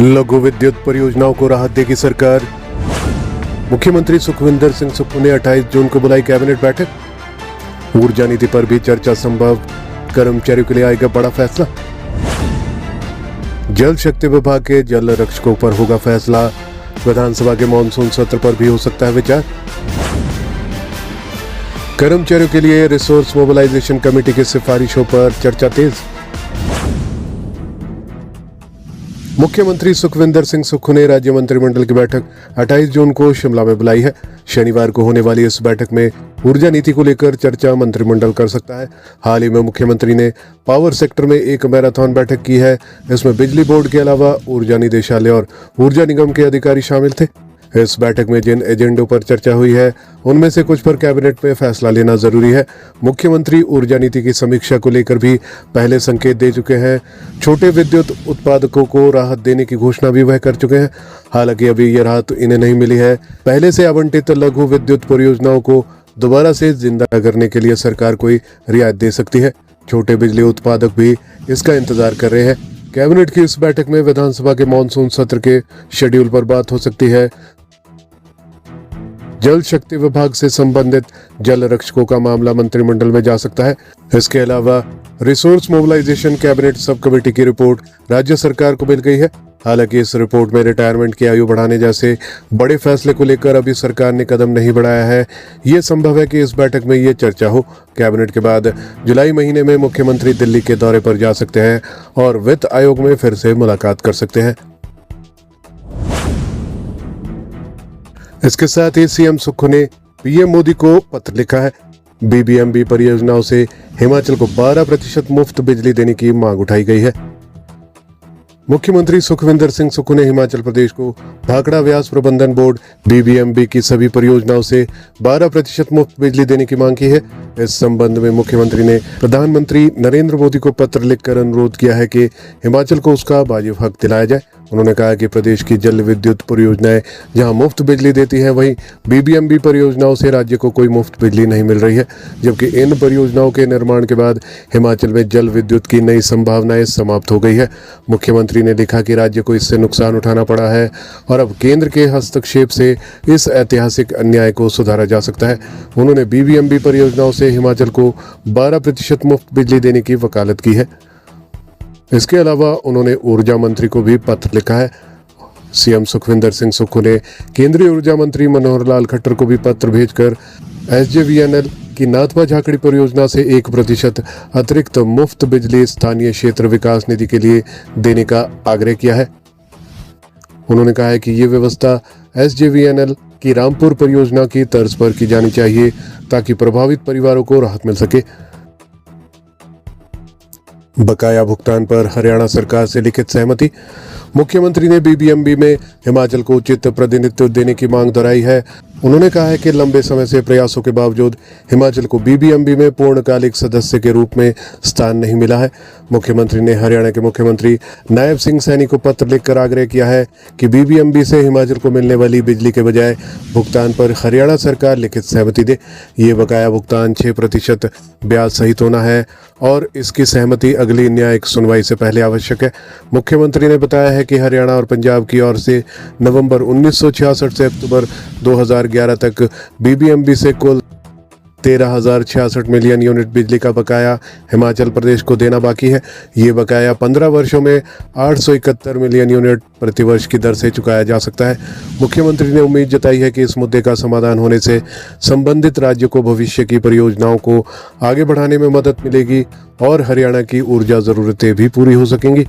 लघु विद्युत परियोजनाओं को राहत देगी सरकार। मुख्यमंत्री सुखविंदर सिंह सुक्खू ने 28 जून को बुलाई कैबिनेट बैठक। ऊर्जा नीति पर भी चर्चा संभव, कर्मचारियों के लिए आएगा बड़ा फैसला। जल शक्ति विभाग के जल रक्षकों पर होगा फैसला। विधानसभा के मॉनसून सत्र पर भी हो सकता है विचार। कर्मचारियों के लिए रिसोर्स मोबिलाइजेशन कमेटी की सिफारिशों पर चर्चा तेज। मुख्यमंत्री सुखविंदर सिंह सुक्खू ने राज्य मंत्रिमंडल की बैठक 28 जून को शिमला में बुलाई है। शनिवार को होने वाली इस बैठक में ऊर्जा नीति को लेकर चर्चा मंत्रिमंडल कर सकता है। हाल ही में मुख्यमंत्री ने पावर सेक्टर में एक मैराथन बैठक की है। इसमें बिजली बोर्ड के अलावा ऊर्जा निदेशालय और ऊर्जा निगम के अधिकारी शामिल थे। इस बैठक में जिन एजेंडों पर चर्चा हुई है उनमें से कुछ पर कैबिनेट में फैसला लेना जरूरी है। मुख्यमंत्री ऊर्जा नीति की समीक्षा को लेकर भी पहले संकेत दे चुके हैं। छोटे विद्युत उत्पादकों को राहत देने की घोषणा भी वह कर चुके हैं। हालांकि अभी यह राहत इन्हें नहीं मिली है। पहले से आवंटित लघु विद्युत परियोजनाओं को दोबारा से जिंदा करने के लिए सरकार कोई रियायत दे सकती है। छोटे बिजली उत्पादक भी इसका इंतजार कर रहे हैं। कैबिनेट की इस बैठक में विधानसभा के मॉनसून सत्र के शेड्यूल पर बात हो सकती है। जल शक्ति विभाग से संबंधित जल रक्षकों का मामला मंत्रिमंडल में जा सकता है। इसके अलावा resource mobilisation cabinet sub committee की रिपोर्ट राज्य सरकार को मिल गई है। हालांकि इस रिपोर्ट में रिटायरमेंट की आयु बढ़ाने जैसे बड़े फैसले को लेकर अभी सरकार ने कदम नहीं बढ़ाया है। ये संभव है कि इस बैठक में ये चर्चा हो। कैबिनेट के बाद जुलाई महीने में मुख्यमंत्री दिल्ली के दौरे पर जा सकते हैं और वित्त आयोग में फिर से मुलाकात कर सकते हैं। इसके साथ ही सीएम सुक्खू ने पीएम मोदी को पत्र लिखा है। बीबीएमबी परियोजनाओं से हिमाचल को 12% मुफ्त बिजली देने की मांग उठाई गई है। मुख्यमंत्री सुखविंदर सिंह सुक्खू ने हिमाचल प्रदेश को भाखड़ा व्यास प्रबंधन बोर्ड बीबीएमबी की सभी परियोजनाओं से 12% मुफ्त बिजली देने की मांग की है। इस संबंध में मुख्यमंत्री ने प्रधानमंत्री नरेंद्र मोदी को पत्र लिखकर अनुरोध किया है कि हिमाचल को उसका वाजिब हक दिलाया जाए। उन्होंने कहा कि प्रदेश की जल विद्युत परियोजनाएं जहां मुफ्त बिजली देती हैं, वहीं बीबीएमबी परियोजनाओं से राज्य को कोई मुफ्त बिजली नहीं मिल रही है। जबकि इन परियोजनाओं के निर्माण के बाद हिमाचल में जल विद्युत की नई संभावनाएं समाप्त हो गई है। मुख्यमंत्री ने लिखा कि राज्य को इससे नुकसान उठाना पड़ा है और अब केंद्र के हस्तक्षेप से इस ऐतिहासिक अन्याय को सुधारा जा सकता है। उन्होंने बीबीएमबी परियोजनाओं से हिमाचल को 12% मुफ्त बिजली देने की वकालत की है। इसके अलावा उन्होंने ऊर्जा मंत्री को भी पत्र लिखा है। सीएम सुखविंदर सिंह सुक्खू ने केंद्रीय ऊर्जा मंत्री मनोहर लाल खट्टर को भी पत्र भेजकर एसजेवीएनएल की नाथपा झाकड़ी परियोजना से 1% अतिरिक्त मुफ्त बिजली स्थानीय क्षेत्र विकास निधि के लिए देने का आग्रह किया है। उन्होंने कहा है कि ये व्यवस्था एसजेवीएनएल की रामपुर परियोजना की तर्ज पर की जानी चाहिए ताकि प्रभावित परिवारों को राहत मिल सके। बकाया भुगतान पर हरियाणा सरकार से लिखित सहमति। मुख्यमंत्री ने बीबीएमबी में हिमाचल को उचित प्रतिनिधित्व देने की मांग दोहराई है। उन्होंने कहा है कि लंबे समय से प्रयासों के बावजूद हिमाचल को बीबीएमबी में पूर्णकालिक सदस्य के रूप में स्थान नहीं मिला है। मुख्यमंत्री ने हरियाणा के मुख्यमंत्री नायब सिंह सैनी को पत्र लिखकर आग्रह किया है कि बीबीएमबी से हिमाचल को मिलने वाली बिजली के बजाय भुगतान पर हरियाणा सरकार लिखित सहमति दे। ये बकाया भुगतान 6% ब्याज सहित होना है और इसकी सहमति अगली न्यायिक सुनवाई से पहले आवश्यक है। मुख्यमंत्री ने बताया है कि हरियाणा और पंजाब की ओर से नवंबर 1966 से अक्टूबर 2011 तक बीबीएमबी से कुल 13,066 मिलियन यूनिट बिजली का बकाया हिमाचल प्रदेश को देना बाकी है। ये बकाया 15 वर्षों में 871 मिलियन यूनिट प्रतिवर्ष की दर से चुकाया जा सकता है। मुख्यमंत्री ने उम्मीद जताई है कि इस मुद्दे का समाधान होने से संबंधित राज्य को भविष्य की परियोजनाओं को आगे बढ़ाने में मदद मिलेगी और हरियाणा की ऊर्जा जरूरतें भी पूरी हो सकेंगी।